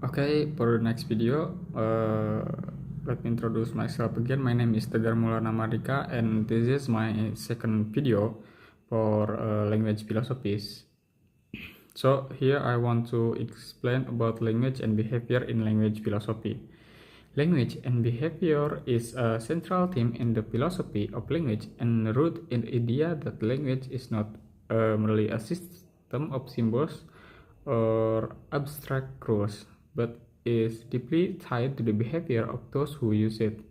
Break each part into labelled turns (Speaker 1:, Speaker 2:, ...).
Speaker 1: Okay, for the next video, let me introduce myself again. My name is Tegar Maulana Mardika, and this is my second video for language philosophies. So here I want to explain about language and behavior in language philosophy. Language and behavior is a central theme in the philosophy of language and rooted in the idea that language is not merely a system of symbols or abstract rules, but is deeply tied to the behavior of those who use it.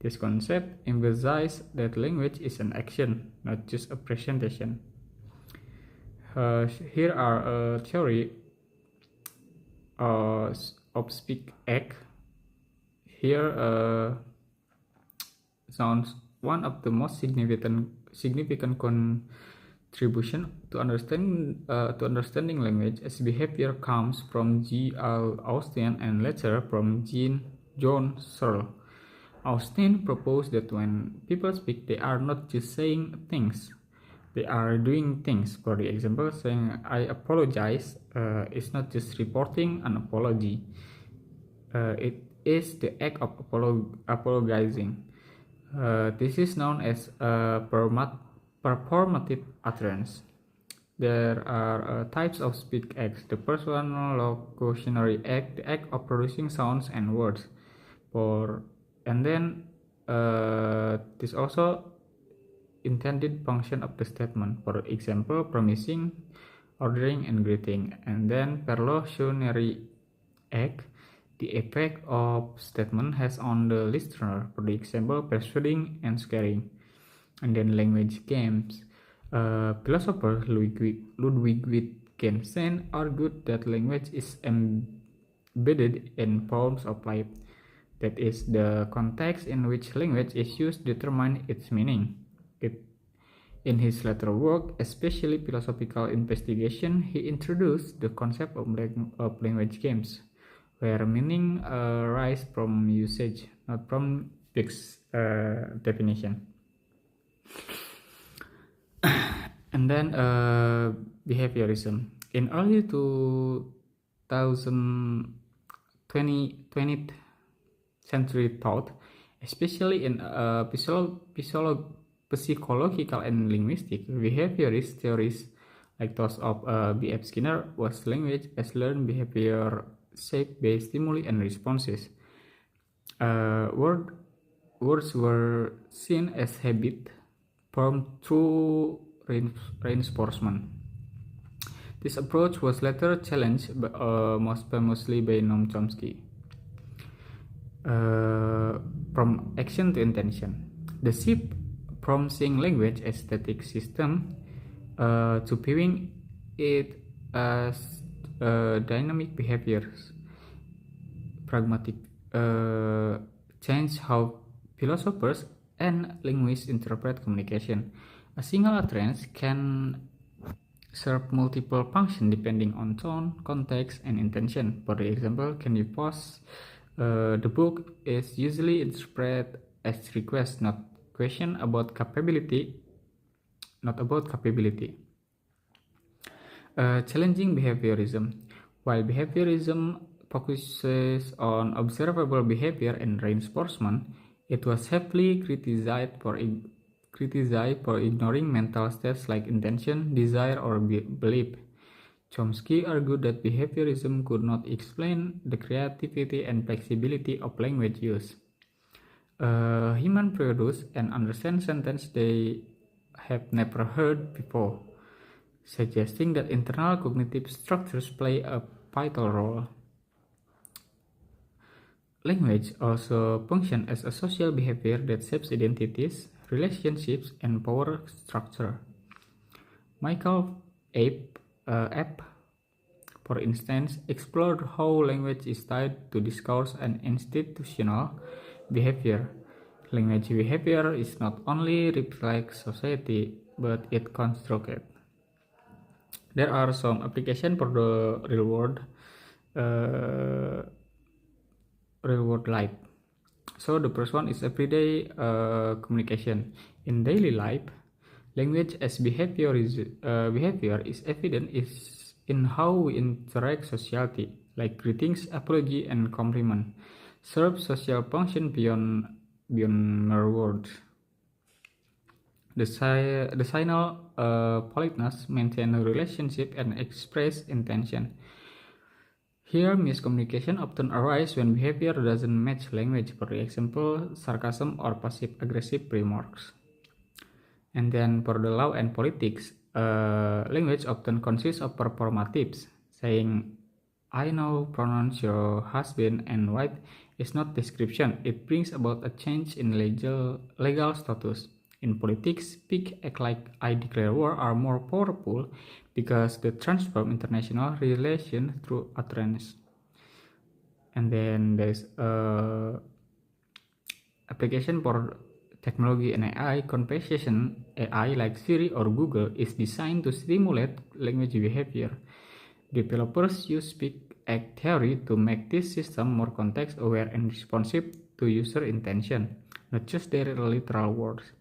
Speaker 1: This concept emphasizes that language is an action, not just a presentation. Here are a theory of speak act. Here sounds one of the most significant contribution to understanding language as behavior comes from G.L. Austin and later from John Searle. Austin proposed that when people speak, they are not just saying things, they are doing things. For the example, saying "I apologize" is not just reporting an apology. It is the act of apologizing. This is known as performative utterance. There are types of speech acts. The first one, locutionary act, the act of producing sounds and words. This also intended function of the statement. For example, promising, ordering, and greeting. And then perlocutionary act, the effect of statement has on the listener. For example, persuading and scaring. And then language games. Philosopher Ludwig Wittgenstein argued that language is embedded in forms of life. That is, the context in which language is used determines its meaning. In his later work, especially philosophical investigation, he introduced the concept of language games, where meaning arises from usage, not from fixed definition. And then behaviorism. In early 20th century thought, especially in psychological and linguistic, behaviorist theories like those of B.F. Skinner was language as learned behavior shaped by stimuli and responses. Words were seen as habit formed through reinforcement. This approach was later challenged most famously by Noam Chomsky. From action to intention. The shift from seeing language as static system to viewing it as dynamic behaviors, pragmatic change how philosophers and linguists interpret communication. A single utterance can serve multiple functions depending on tone, context, and intention. For example, can you pause? The book is usually interpreted as request, not question about capability, challenging behaviorism. While behaviorism focuses on observable behavior and reinforcement, it was heavily criticized for ignoring mental states like intention, desire, or belief. Chomsky argued that behaviorism could not explain the creativity and flexibility of language use. Humans produce and understand sentences they have never heard before, suggesting that internal cognitive structures play a vital role. Language also functions as a social behavior that shapes identities, relationships, and power structure. Michael Abe, for instance, explored how language is tied to discourse and institutional behavior. Language behavior is not only reflects society, but it constructs it. There are some applications for the real world life. So the first one is everyday communication. In daily life, language as behavior is evident in how we interact socially. like greetings, apology, and compliment, serve social function beyond mere words. The signal politeness maintain a relationship and express intention. Here, miscommunication often arises when behavior doesn't match language, for example, sarcasm or passive-aggressive remarks. And then for the law and politics, language often consists of performatives, saying, I now pronounce your husband and wife is not description. It brings about a change in legal status. In politics, speak, act like I declare war are more powerful because they transform international relations through utterance. And then there's application for technology and AI. Conversation AI like Siri or Google is designed to stimulate language behavior. Developers use speak-act theory to make this system more context-aware and responsive to user intention, not just their literal words.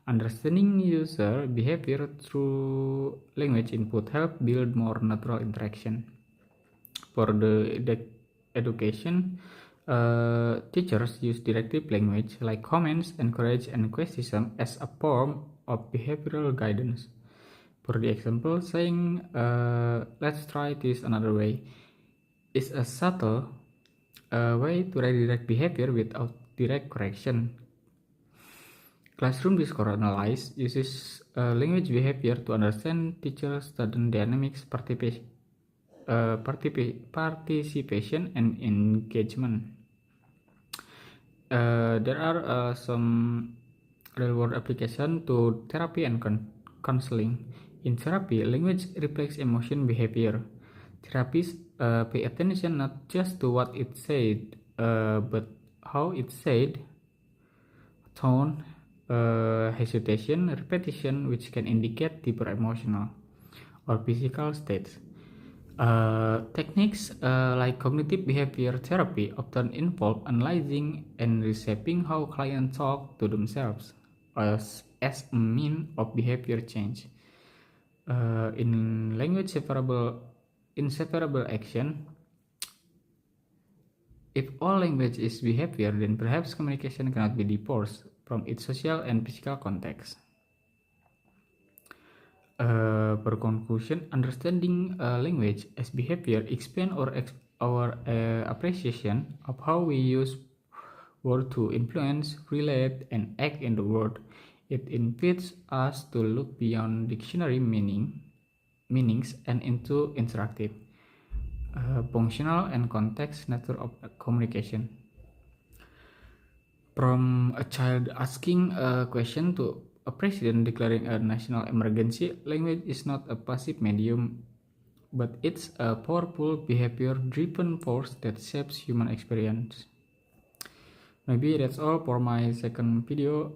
Speaker 1: Understanding user behavior through language input help build more natural interaction. For the education, teachers use directive language like comments, encourage, and criticism as a form of behavioral guidance. For the example, saying, let's try this another way, is a subtle way to redirect behavior without direct correction. Classroom discourse analysis uses language behavior to understand teacher student dynamics, participation, and engagement. There are some real-world applications to therapy and counseling. In therapy, language reflects emotion behavior. Therapists pay attention not just to what it said, but how it said, tone, hesitation, repetition, which can indicate deeper emotional or physical states. Techniques like cognitive behavior therapy often involve analyzing and reshaping how clients talk to themselves as a means of behavior change. In language inseparable action, if all language is behavior, then perhaps communication cannot be divorced from its social and physical context. Per conclusion, understanding language as behavior expands our appreciation of how we use words to influence, relate, and act in the world. It invites us to look beyond dictionary meanings and into interactive, functional, and context nature of communication. From a child asking a question to a president declaring a national emergency, language is not a passive medium, but it's a powerful behavior-driven force that shapes human experience. Maybe that's all for my second video.